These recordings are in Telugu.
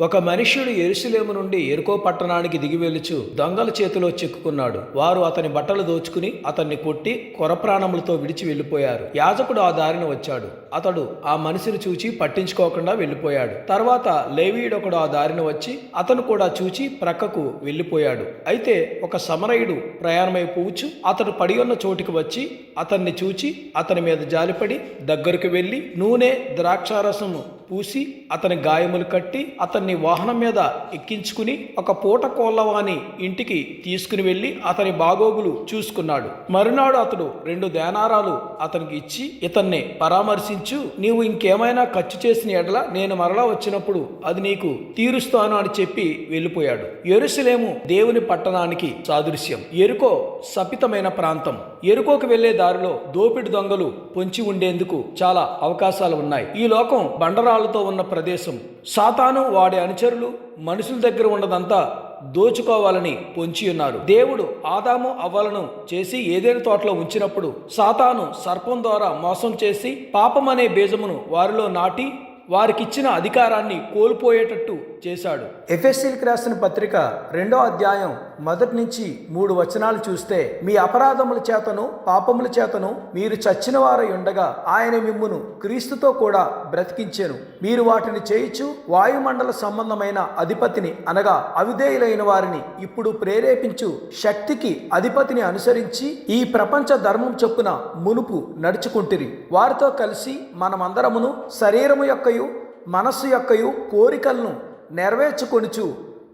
ఒక మనుష్యుడు యెరూషలేము నుండి యెరికో పట్టణానికి దిగి వెలుచు దొంగల చేతిలో చిక్కుకున్నాడు. వారు అతని బట్టలు దోచుకుని అతన్ని కొట్టి కొరప్రాణములతో విడిచి వెళ్ళిపోయారు. యాజకుడు ఆ దారిన వచ్చాడు. అతడు ఆ మనిషిని చూచి పట్టించుకోకుండా వెళ్ళిపోయాడు. తర్వాత లేవీయుడొకడు ఆ దారిన వచ్చి అతను కూడా చూచి ప్రక్కకు వెళ్ళిపోయాడు. అయితే ఒక సమరయుడు ప్రయాణమైపోవచ్చు అతడు పడి ఉన్న చోటికి వచ్చి అతన్ని చూచి అతని మీద జాలిపడి దగ్గరకు వెళ్ళి నూనె ద్రాక్షారసము పూసి అతని గాయములు కట్టి అతన్ని వాహనం మీద ఎక్కించుకుని ఒక పూట కోళ్ళవాని ఇంటికి తీసుకుని వెళ్ళి అతని బాగోగులు చూసుకున్నాడు. మరునాడు అతడు 2 దేనారాలు అతనికి ఇచ్చి ఇతన్ని పరామర్శించు, నీవు ఇంకేమైనా ఖర్చు చేసిన ఎడల నేను మరలా వచ్చినప్పుడు అది నీకు తీరుస్తాను అని చెప్పి వెళ్ళిపోయాడు. యెరూషలేము దేవుని పట్టణానికి సాదృశ్యం. యెరికో శపితమైన ప్రాంతం. యెరికోకు వెళ్లే దారిలో దోపిడి దొంగలు పొంచి ఉండేందుకు చాలా అవకాశాలు ఉన్నాయి. ఈ లోకం బండరాలతో ఉన్న ప్రదేశం. సాతాను వాడి అనుచరులు మనుషుల దగ్గర ఉన్నదంతా దోచుకోవాలని పొంచి ఉన్నారు. దేవుడు ఆదాము అవ్వలను చేసి ఏదైనా తోటలో ఉంచినప్పుడు సాతాను సర్పం ద్వారా మోసం చేసి పాపం అనే బీజమును వారిలో నాటి వారికిచ్చిన అధికారాన్ని కోల్పోయేటట్టు చేశాడు. ఎఫెసీయులకు రాసిన పత్రిక 2వ అధ్యాయం 1 నుంచి 3 వచనాలు చూస్తే, మీ అపరాధముల చేతను పాపముల చేతను మీరు చచ్చిన వారై ఉండగా ఆయన మిమ్మును క్రీస్తుతో కూడా బ్రతికించెను. మీరు వాటిని చేయుచు వాయుమండల సంబంధమైన అధిపతిని అనగా అవిధేయులైన వారిని ఇప్పుడు ప్రేరేపించు శక్తికి అధిపతిని అనుసరించి ఈ ప్రపంచ ధర్మం చొప్పున మునుపు నడుచుకుంటిరి. వారితో కలిసి మనమందరమును శరీరము యొక్కయు మనస్సు యొక్కయు కోరికలను నెరవేర్చుకొనుచు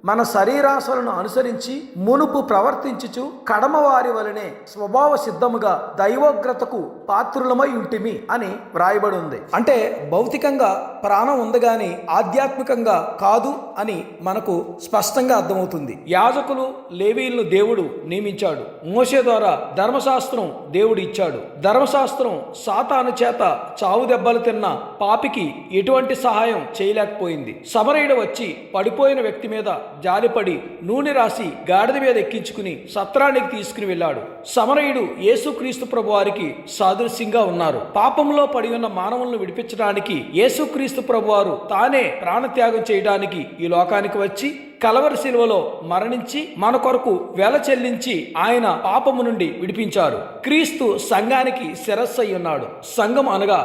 మన శరీరాశలను అనుసరించి మునుపు ప్రవర్తించుచు కడమవారి వలనే స్వభావ సిద్ధముగా దైవోగ్రతకు పాత్రులమై ఉంటిమి అని వ్రాయబడి ఉంది. అంటే భౌతికంగా ప్రాణం ఉంది గాని ఆధ్యాత్మికంగా కాదు అని మనకు స్పష్టంగా అర్థమవుతుంది. యాజకులు లేవీయులను దేవుడు నియమించాడు. మోషే ద్వారా ధర్మశాస్త్రం దేవుడు ఇచ్చాడు. ధర్మశాస్త్రం సాతాను చేత చావు దెబ్బలు తిన్న పాపికి ఎటువంటి సహాయం చేయలేకపోయింది. సమరయుడు వచ్చి పడిపోయిన వ్యక్తి మీద జాలిపడి నూనె రాసి గాడిద మీద ఎక్కించుకుని సత్రానికి తీసుకుని వెళ్ళాడు. సమరయుడు యేసుక్రీస్తు ప్రభువారికి సాదృశ్యంగా ఉన్నారు. పాపంలో పడి ఉన్న మానవులను విడిపించడానికి యేసుక్రీస్తు ప్రభువారు తానే ప్రాణత్యాగం చేయడానికి ఈ లోకానికి వచ్చి కలవరి శిలువలో మరణించి మన కొరకు వెల చెల్లించి ఆయన పాపము నుండి విడిపించారు. క్రీస్తు సంఘానికి శిరస్సు అయి ఉన్నాడు. సంఘం అనగా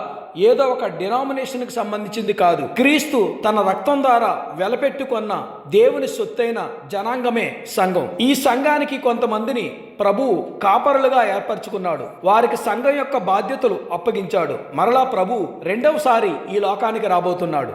ఏదో ఒక డినామినేషన్కి సంబంధించింది కాదు. క్రీస్తు తన రక్తం ద్వారా వెలపెట్టుకున్న దేవుని సొత్తైన జనాంగమే సంఘం. ఈ సంఘానికి కొంతమందిని ప్రభువు కాపరులుగా ఏర్పరచుకున్నాడు. వారికి సంఘం యొక్క బాధ్యతలు అప్పగించాడు. మరలా ప్రభువు 2వసారి ఈ లోకానికి రాబోతున్నాడు.